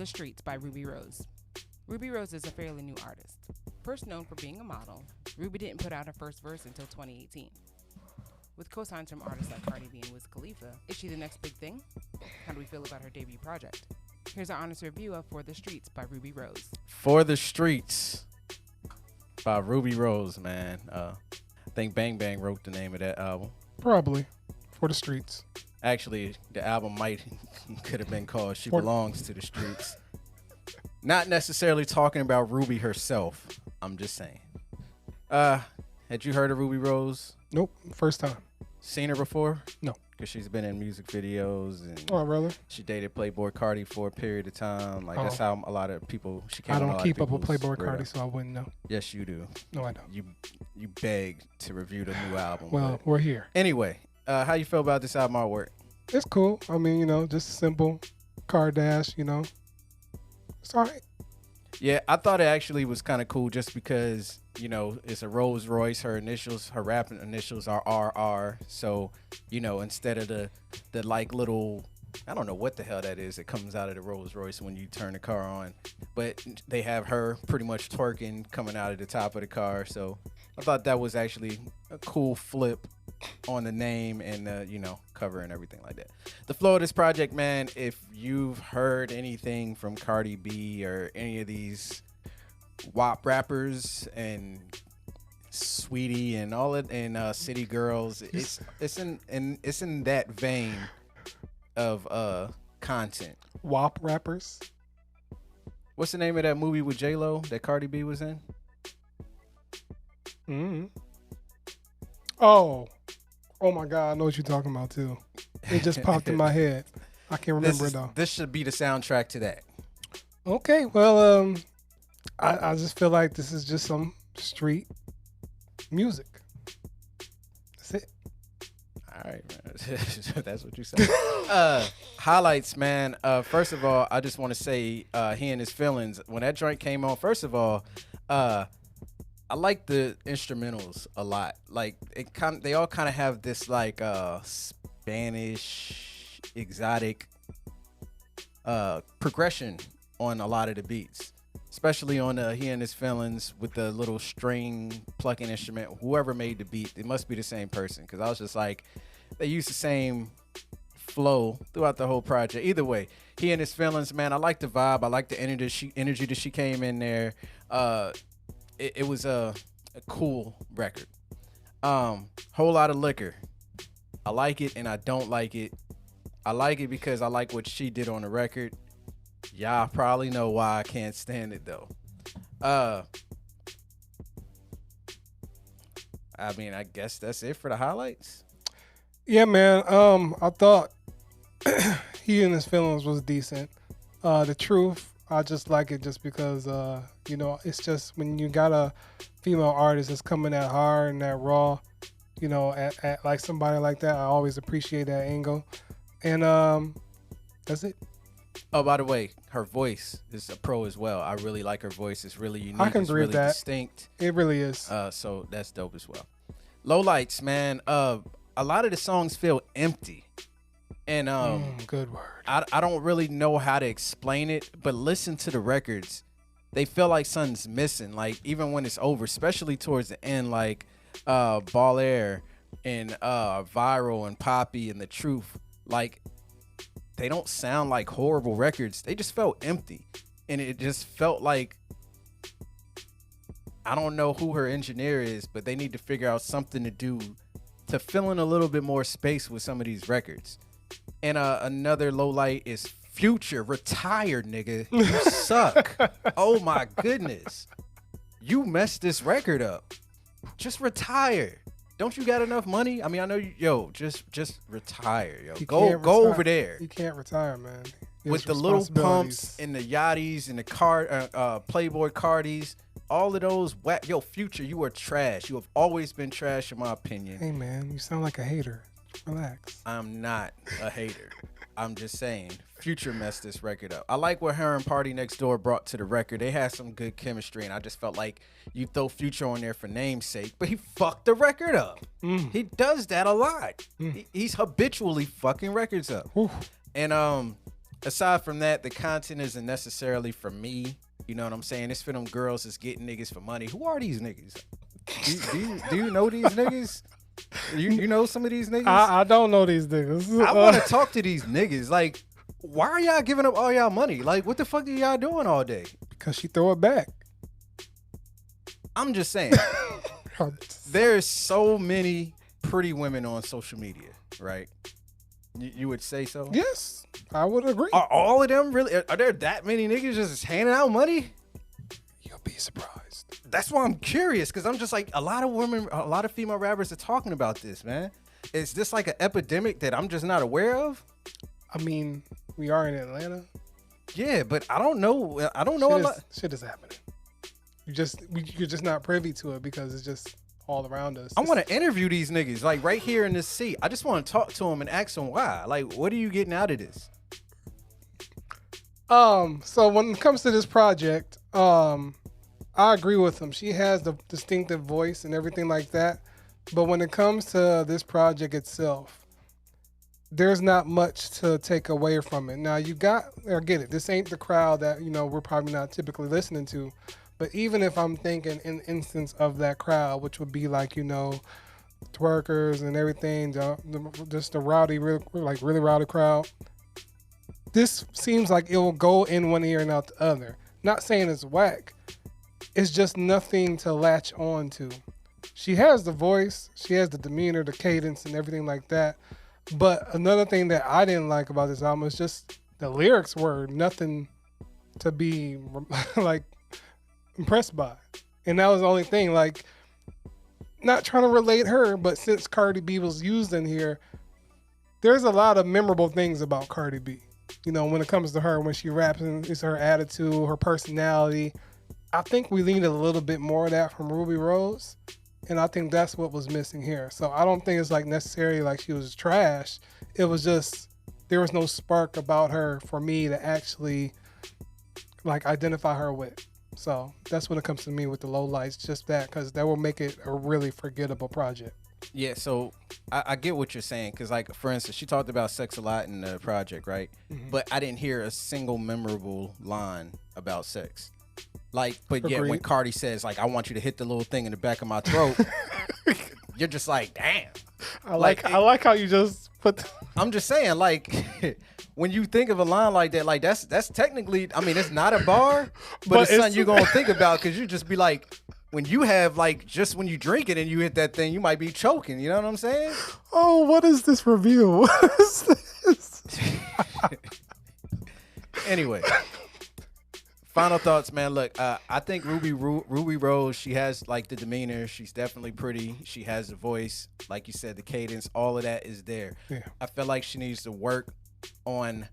Streets by Rubi Rose. Rubi Rose is a fairly new artist. First known for being a model, Rubi didn't put out her first verse until 2018. With cosigns from artists like Cardi B and Wiz Khalifa, is she the next big thing? How do we feel about her debut project? Here's our honest review of For the Streets by Rubi Rose. For the Streets by Rubi Rose, man. I think Bang Bang wrote the name of that album. Probably. For the Streets. Actually, the album could have been called She Belongs to the Streets. Not necessarily talking about Rubi herself. I'm just saying. Had you heard of Rubi Rose? Nope. First time. Seen her before? No. Because she's been in music videos and oh, really? She dated Playboy Cardi for a period of time. Like that's how a lot of people she came. I don't keep up with Playboy Cardi, so I wouldn't know. Yes, you do. No, I don't. You begged to review the new album. Well, we're here. Anyway, how you feel about this album artwork? It's cool. I mean, just a simple car dash. It's all right. Yeah, I thought it actually was kind of cool just because, it's a Rolls Royce. Her rap initials are RR. So, instead of the like little, I don't know what the hell that is. It comes out of the Rolls Royce when you turn the car on. But they have her pretty much twerking coming out of the top of the car. So I thought that was actually a cool flip on the name and, cover and everything like that. The flow of this project, man, if you've heard anything from Cardi B or any of these WAP rappers and Sweetie and all it and City Girls, it's in that vein of content. WAP rappers. What's the name of that movie with J-Lo that Cardi B was in? Oh my God, I know what you're talking about too. It just popped in my head. I can't remember it though. This should be the soundtrack to that. Okay, well, I just feel like this is just some street music. That's it. All right, man. That's what you said. Highlights, man. First of all, I just want to say He and His Feelings. When that joint came on, first of all, I like the instrumentals a lot. Like they all kind of have this like Spanish exotic progression on a lot of the beats, especially on He and His Feelings with the little string plucking instrument. Whoever made the beat, it must be the same person because I was just like, they use the same flow throughout the whole project. Either way, He and His Feelings, man. I like the vibe. I like the energy that she came in there. It was a cool record. Whole lot of liquor. I like it and I don't like it. I like it because I like what she did on the record. Y'all probably know why I can't stand it though. I mean, I guess that's it for the highlights. Yeah, man. I thought He and His Feelings was decent. The Truth, I just like it just because, it's just when you got a female artist that's coming that hard and that raw, at like somebody like that, I always appreciate that angle. And that's it. Oh, by the way, her voice is a pro as well. I really like her voice. It's really unique. I can it's agree really with that. Distinct. It really is. So that's dope as well. Lowlights, man. A lot of the songs feel empty. And good word. I don't really know how to explain it, but listen to the records. They feel like something's missing. Like even when it's over, especially towards the end, like Ball Air and Viral and Poppy and The Truth. Like they don't sound like horrible records. They just felt empty. And it just felt like, I don't know who her engineer is, but they need to figure out something to do to fill in a little bit more space with some of these records. And another low light is Future. Retired, nigga. You suck. Oh my goodness. You messed this record up. Just retire. Don't you got enough money? I mean, I know you, just retire, yo. Go over there. You can't retire, man. With the little pumps and the yachties and the Playboy Cardis, all of those Future, you are trash. You have always been trash in my opinion. Hey man, you sound like a hater. Relax. I'm not a hater. I'm just saying, Future messed this record up. I like what her and Party Next Door brought to the record. They had some good chemistry, and I just felt like you throw Future on there for namesake, but he fucked the record up. He does that a lot. He's habitually fucking records up. And aside from that, the content isn't necessarily for me. You know what I'm saying? It's for them girls that's getting niggas for money. Who are these niggas? Do you know these niggas? You know some of these niggas? I don't know these niggas. I want to talk to these niggas. Like, why are y'all giving up all y'all money? Like, what the fuck are y'all doing all day? Because she throw it back. I'm just saying. There's so many pretty women on social media, right? You would say so? Yes, I would agree. Are all of them really? Are there that many niggas just handing out money? You'll be surprised. That's why I'm curious, because I'm just like, a lot of female rappers are talking about this, man. Is this like an epidemic that I'm just not aware of? I mean, we are in Atlanta. Yeah, but I don't know. I don't know a lot. Shit is happening. You're just not privy to it because it's just all around us. I want to interview these niggas, like right here in this seat. I just want to talk to them and ask them why. Like, what are you getting out of this? So when it comes to this project, I agree with him. She has the distinctive voice and everything like that. But when it comes to this project itself, there's not much to take away from it. Now I get it. This ain't the crowd that, we're probably not typically listening to. But even if I'm thinking in instance of that crowd, which would be like, twerkers and everything, just the rowdy, really rowdy crowd, this seems like it will go in one ear and out the other. Not saying it's whack. It's just nothing to latch on to. She has the voice, she has the demeanor, the cadence, and everything like that. But another thing that I didn't like about this album is just the lyrics were nothing to be like impressed by. And that was the only thing, like, not trying to relate her, but since Cardi B was used in here, there's a lot of memorable things about Cardi B. When it comes to her, when she raps, and it's her attitude, her personality. I think we needed a little bit more of that from Rubi Rose. And I think that's what was missing here. So I don't think it's like necessarily like she was trash. It was just, there was no spark about her for me to actually like identify her with. So that's when it comes to me with the low lights, just that, because that will make it a really forgettable project. Yeah, so I get what you're saying, because like, for instance, she talked about sex a lot in the project, right? Mm-hmm. But I didn't hear a single memorable line about sex. Like, but Agreed. yet when Cardi says, like, I want you to hit the little thing in the back of my throat, you're just like, damn. I like how you just put. I'm just saying, like, when you think of a line like that, like that's technically, I mean, it's not a bar, but it's something you're gonna think about, because you just be like, when you have like, just when you drink it and you hit that thing, you might be choking. You know what I'm saying? Oh, what is this review? What is this? Anyway. Final thoughts, man. Look, I think Rubi Rose, she has like the demeanor. She's definitely pretty. She has the voice. Like you said, the cadence, all of that is there. Yeah. I feel like she needs to work on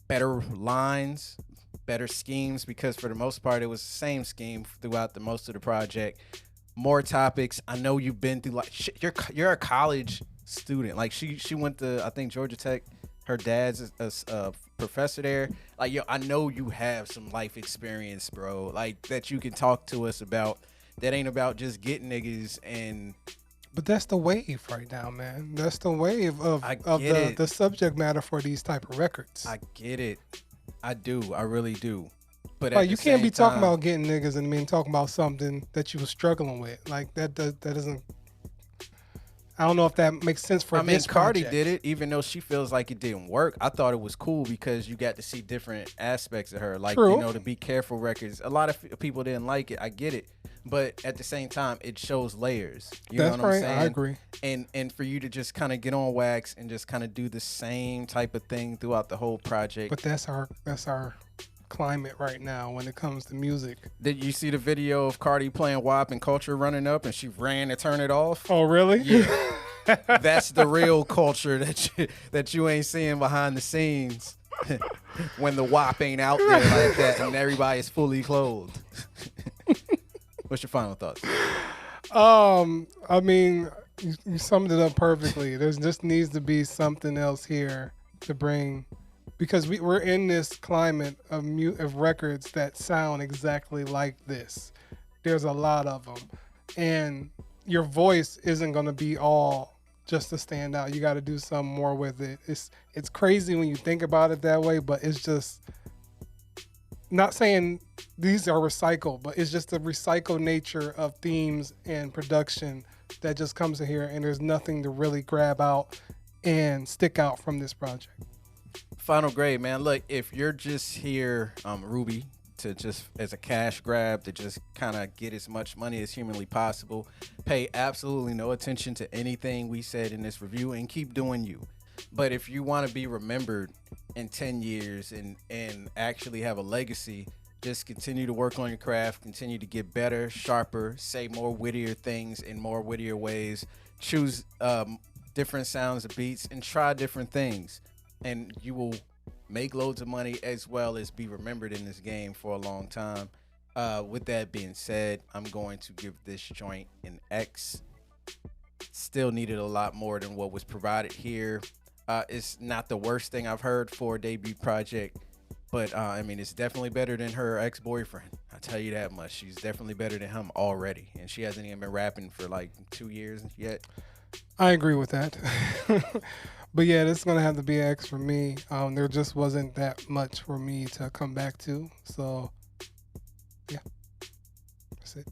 better lines, better schemes, because for the most part, it was the same scheme throughout the most of the project. More topics. I know you've been through, like, you're a college student. Like, she went to, I think, Georgia Tech. Her dad's a professor there. Like, yo, I know you have some life experience, bro. Like, that you can talk to us about. That ain't about just getting niggas and. But that's the wave right now, man. That's the wave of the subject matter for these type of records. I get it. I do. I really do. But like, you can't be talking about getting niggas and then talking about something that you were struggling with. Like, that doesn't. I don't know if that makes sense for this Cardi project. did it, even though she feels like it didn't work. I thought it was cool because you got to see different aspects of her. Like, True. The Be Careful records. A lot of people didn't like it. I get it. But at the same time, it shows layers. That's know what right. I'm saying? I agree. And for you to just kind of get on wax and just kind of do the same type of thing throughout the whole project. But that's our climate right now when it comes to music. Did you see the video of Cardi playing WAP and Culture running up and she ran to turn it off? Oh, really? Yeah. That's the real culture that you ain't seeing behind the scenes when the WAP ain't out there like that and everybody is fully clothed. What's your final thoughts? I mean, you summed it up perfectly. There just needs to be something else here to bring, because we're in this climate of records that sound exactly like this. There's a lot of them, and your voice isn't going to be all just to stand out. You got to do something more with it. It's crazy when you think about it that way, but it's just not saying these are recycled, but it's just the recycled nature of themes and production that just comes in here, and there's nothing to really grab out and stick out from this project. Final grade, man. Look, if you're just here, Ruby, to just as a cash grab to just kind of get as much money as humanly possible, pay absolutely no attention to anything we said in this review and keep doing you. But if you want to be remembered in 10 years and actually have a legacy, just continue to work on your craft, continue to get better, sharper, say more wittier things in more wittier ways, choose different sounds of beats, and try different things. And you will make loads of money as well as be remembered in this game for a long time. With that being said, I'm going to give this joint an X. Still needed a lot more than what was provided here. It's not the worst thing I've heard for a debut project, but I mean, it's definitely better than her ex-boyfriend. I'll tell you that much. She's definitely better than him already, and she hasn't even been rapping for like 2 years yet. I agree with that. But yeah, this is going to have to be an X for me. There just wasn't that much for me to come back to. So, yeah, that's it.